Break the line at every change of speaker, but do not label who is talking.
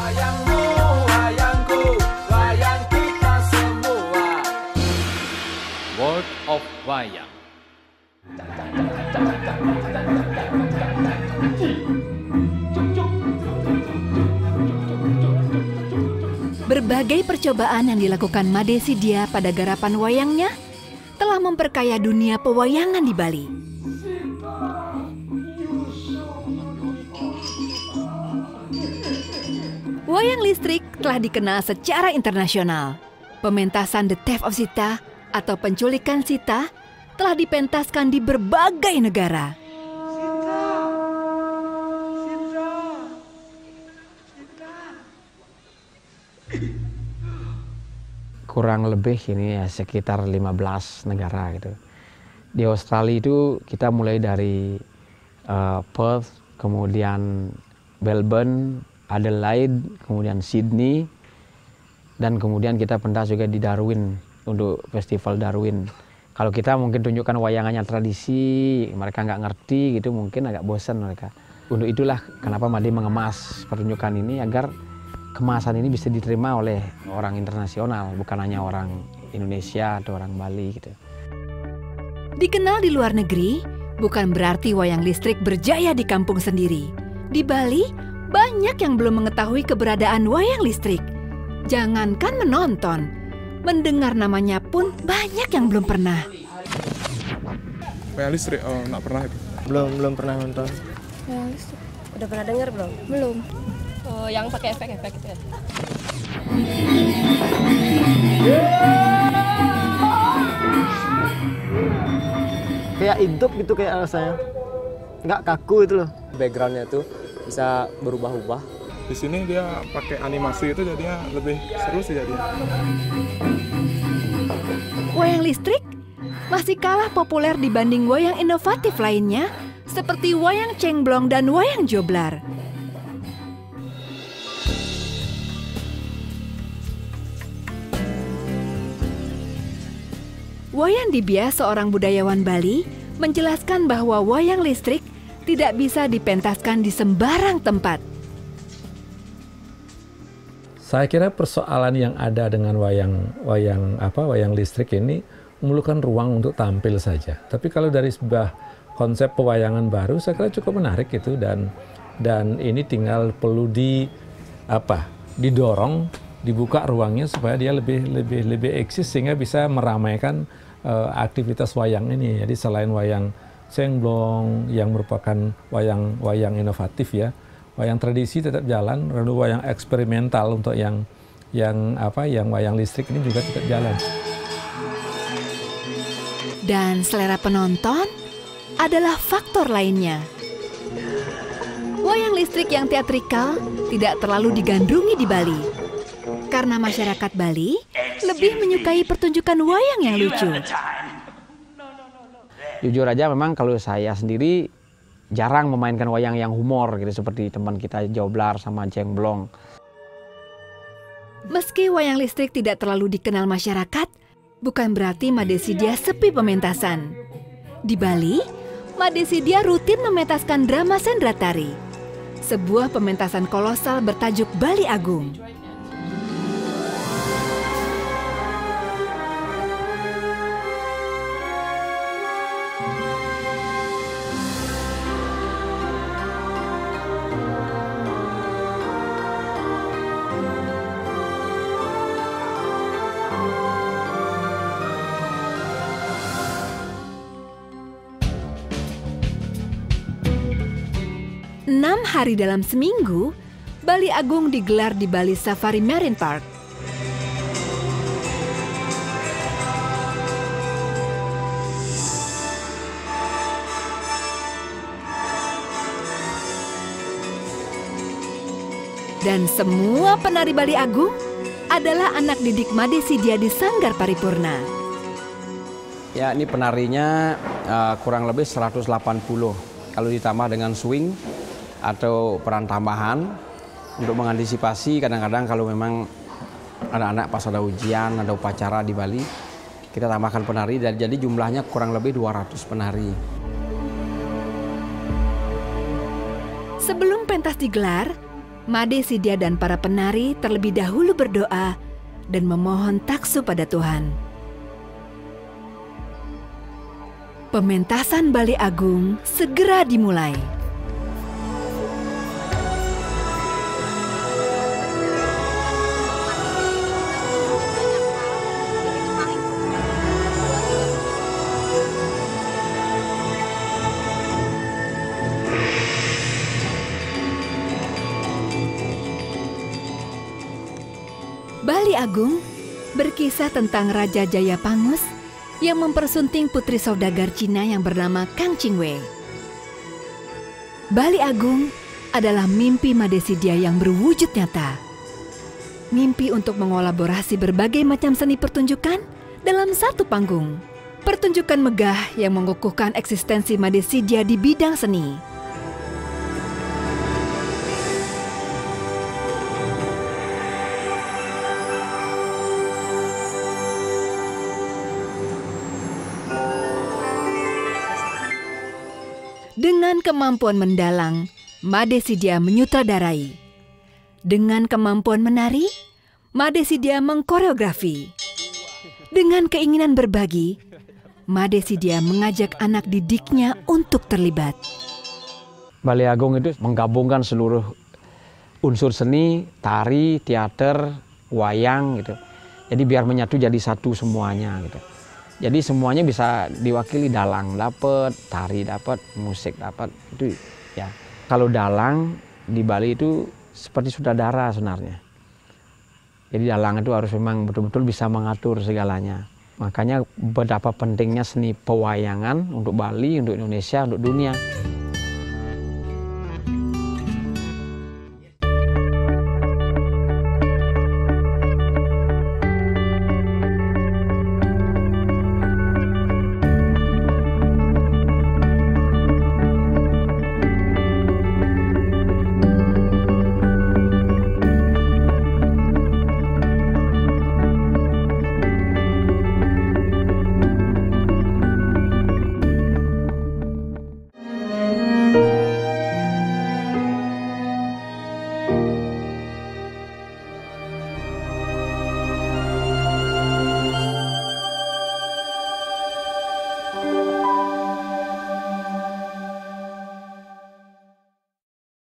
Wayangmu, wayangku, wayang kita semua.
World of Wayang.
Berbagai percobaan yang dilakukan Made Sidia pada garapan wayangnya telah memperkaya dunia pewayangan di Bali. Wayang listrik telah dikenal secara internasional. Pementasan The Theft of Sita atau penculikan Sita telah dipentaskan di berbagai negara.
Kurang lebih ini ya sekitar 15 negara gitu. Di Australia itu kita mulai dari Perth, kemudian Melbourne, Adelaide, kemudian Sydney, dan kemudian kita pentas juga di Darwin untuk festival Darwin. Kalau kita mungkin tunjukkan wayangannya tradisi, mereka nggak ngerti gitu, mungkin agak bosan mereka. Untuk itulah kenapa Made mengemas pertunjukan ini agar kemasan ini bisa diterima oleh orang internasional, bukan hanya orang Indonesia atau orang Bali gitu.
Dikenal di luar negeri, bukan berarti wayang listrik berjaya di kampung sendiri. Di Bali, banyak yang belum mengetahui keberadaan wayang listrik. Jangankan menonton, mendengar namanya pun banyak yang belum pernah.
Wayang listrik, oh nggak pernah itu.
Belum pernah nonton.
Wayang listrik. Udah pernah dengar belum? Belum. Oh, yang pakai efek-efek itu ya?
Kayak hidup gitu kayak rasanya. Nggak kaku itu loh.
Backgroundnya tuh bisa berubah-ubah.
Di sini dia pakai animasi itu jadinya lebih seru sih jadinya.
Wayang listrik masih kalah populer dibanding wayang inovatif lainnya seperti wayang cengblong dan wayang joblar. Wayan Dibia, seorang budayawan Bali, menjelaskan bahwa wayang listrik tidak bisa dipentaskan di sembarang tempat.
Saya kira persoalan yang ada dengan wayang listrik ini memerlukan ruang untuk tampil saja. Tapi kalau dari sebuah konsep pewayangan baru, saya kira cukup menarik itu dan ini tinggal perlu didorong, dibuka ruangnya supaya dia lebih eksis sehingga bisa meramaikan aktivitas wayang ini. Jadi selain wayang cengblong yang merupakan wayang inovatif ya, wayang tradisi tetap jalan, lalu wayang eksperimental untuk yang wayang listrik ini juga tetap jalan.
Dan selera penonton adalah faktor lainnya. Wayang listrik yang teatrikal tidak terlalu digandrungi di Bali. Karena masyarakat Bali lebih menyukai pertunjukan wayang yang lucu.
Jujur aja memang kalau saya sendiri jarang memainkan wayang yang humor gitu seperti teman kita joblar sama cengblong.
Meski wayang listrik tidak terlalu dikenal masyarakat, bukan berarti Made Sidia sepi pementasan. Di Bali, Made Sidia rutin mementaskan drama Sendratari, sebuah pementasan kolosal bertajuk Bali Agung. Enam hari dalam seminggu, Bali Agung digelar di Bali Safari Marine Park. Dan semua penari Bali Agung adalah anak didik Made Sidia di Sanggar Paripurna.
Ya, ini penarinya kurang lebih 180. Kalau ditambah dengan swing atau peran tambahan untuk mengantisipasi kadang-kadang kalau memang anak-anak pas ada ujian, ada upacara di Bali, kita tambahkan penari dan jadi jumlahnya kurang lebih 200 penari.
Sebelum pentas digelar, Made Sidya dan para penari terlebih dahulu berdoa dan memohon taksu pada Tuhan. Pementasan Bali Agung segera dimulai. Bali Agung berkisah tentang Raja Jayapangus yang mempersunting putri saudagar Cina yang bernama Kang Chingwei. Bali Agung adalah mimpi Made Sidya yang berwujud nyata. Mimpi untuk mengolaborasi berbagai macam seni pertunjukan dalam satu panggung. Pertunjukan megah yang mengukuhkan eksistensi Made Sidya di bidang seni. Dengan kemampuan mendalang, Made Sidya menyutradarai. Dengan kemampuan menari, Made Sidya mengkoreografi. Dengan keinginan berbagi, Made Sidya mengajak anak didiknya untuk terlibat.
Bali Agung itu menggabungkan seluruh unsur seni, tari, teater, wayang gitu. Jadi biar menyatu jadi satu semuanya gitu. Jadi semuanya bisa diwakili, dalang dapat, tari dapat, musik dapat, itu ya. Kalau dalang di Bali itu seperti sutradara sebenarnya. Jadi dalang itu harus memang betul-betul bisa mengatur segalanya. Makanya betapa pentingnya seni pewayangan untuk Bali, untuk Indonesia, untuk dunia.